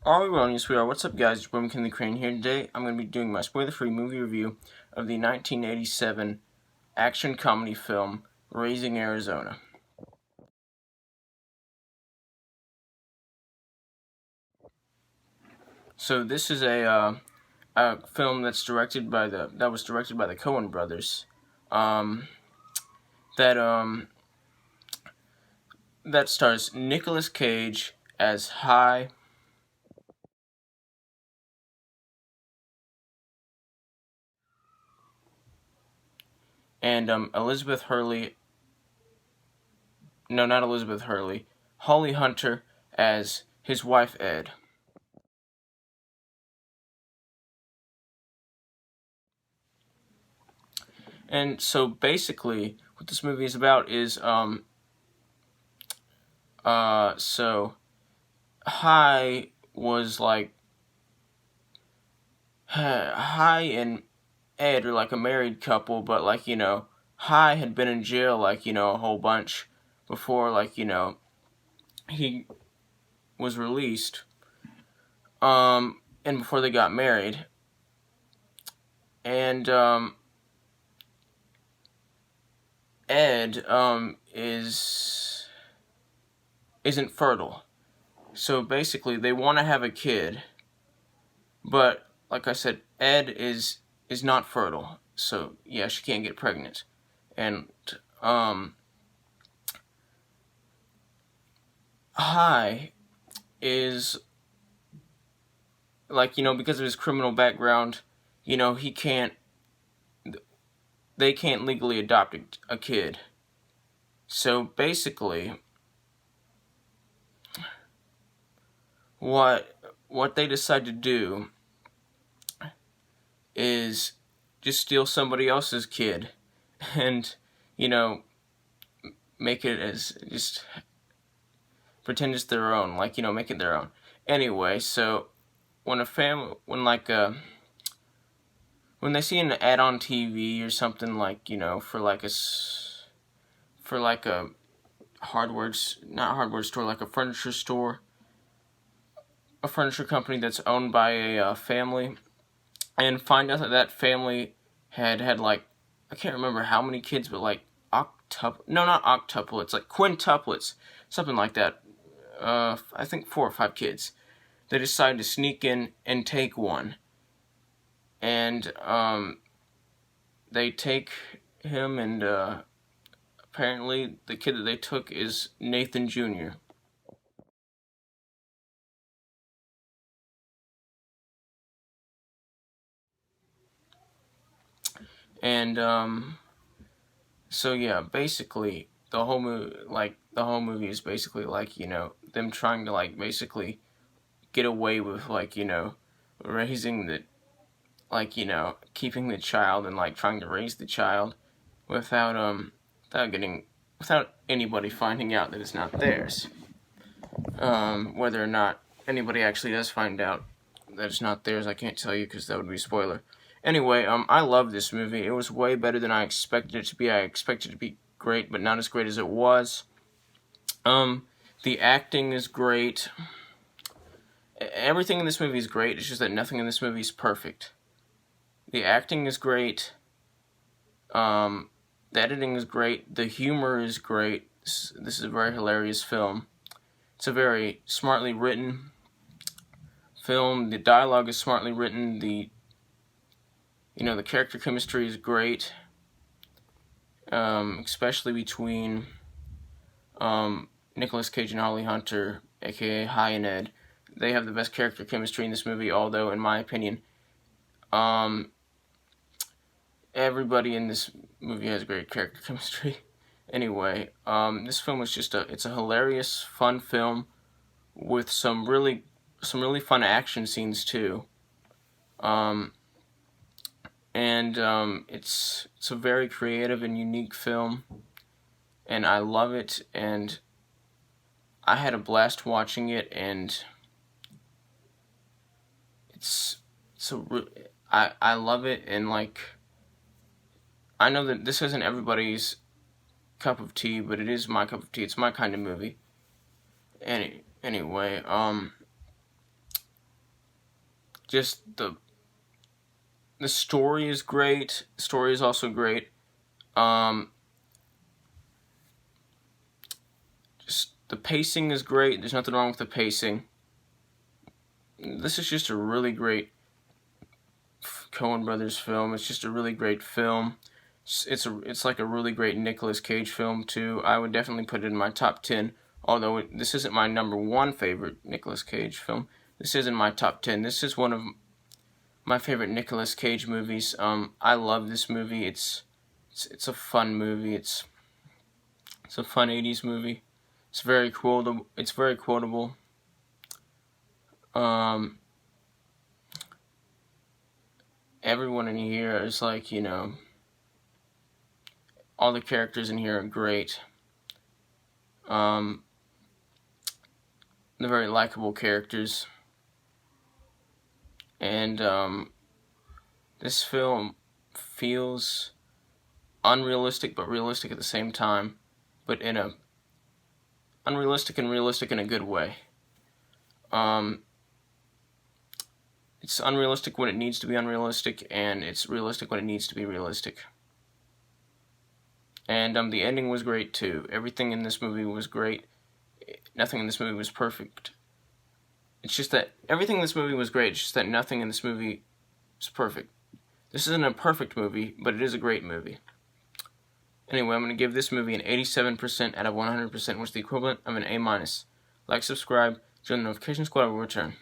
Alright, well, yes, we are. What's up, guys? It's your boy McKinley Crain here. Today, I'm going to be doing my spoiler-free movie review of the 1987 action comedy film Raising Arizona. So this is a film that was directed by the Coen brothers. Um, that that stars Nicolas Cage as High. And Elizabeth Hurley. No, not Elizabeth Hurley. Holly Hunter as his wife Ed. And so basically, what this movie is about is so High was like High and Ed are like a married couple, but like High had been in jail like a whole bunch before he was released, and before they got married, and Ed isn't fertile. So basically, they want to have a kid, but like I said, Ed is not fertile. So yeah, she can't get pregnant, and High is because of his criminal background, he can't. They can't legally adopt a kid. So basically, what they decide to do is just steal somebody else's kid and make it as just pretend it's their own, make it their own. Anyway, so when they see an ad on TV or something for a not hardware store, like a furniture store, a furniture company that's owned by a family, and find out that family had like, I can't remember how many kids, but like not octuplets, like quintuplets, something like that. I think 4 or 5 kids. They decide to sneak in and take one, and they take him, and apparently the kid that they took is Nathan Jr. And so yeah, basically the whole movie is basically them trying to basically get away with raising the keeping the child, and trying to raise the child without without anybody finding out that it's not theirs. Whether or not anybody actually does find out that it's not theirs, I can't tell you because that would be a spoiler. Anyway, I love this movie. It was way better than I expected it to be. I expected it to be great, but not as great as it was. The acting is great. Everything in this movie is great. It's just that nothing in this movie is perfect. The acting is great. The editing is great. The humor is great. This is a very hilarious film. It's a very smartly written film. The dialogue is smartly written. The character chemistry is great, especially between Nicolas Cage and Holly Hunter, aka High and Ed. They have the best character chemistry in this movie, although, in my opinion, everybody in this movie has great character chemistry. Anyway, this film is it's a hilarious, fun film with some really fun action scenes too. It's a very creative and unique film, and I love it, and I had a blast watching it, and I love it, and I know that this isn't everybody's cup of tea, but it is my cup of tea. It's my kind of movie. Anyway, just the story is great. The story is also great. Just the pacing is great. There's nothing wrong with the pacing. This is just a really great Coen Brothers film. It's just a really great film. It's like a really great Nicolas Cage film too. I would definitely put it in my top 10. Although this isn't my number 1 favorite Nicolas Cage film. This isn't my top 10. This is one of my favorite Nicolas Cage movies. I love this movie. It's a fun movie. It's a fun 80s movie. It's very quotable. It's very quotable. Everyone in here is like, you know, all the characters in here are great. They're very likable characters. And this film feels unrealistic but realistic at the same time, but in a unrealistic and realistic in a good way. It's unrealistic when it needs to be unrealistic, and it's realistic when it needs to be realistic. And the ending was great too. Everything in this movie was great. Nothing in this movie was perfect. It's just that everything in this movie was great. It's just that nothing in this movie is perfect. This isn't a perfect movie, but it is a great movie. Anyway, I'm going to give this movie an 87% out of 100%, which is the equivalent of an A-. Like, subscribe, join the notification squad. I will return.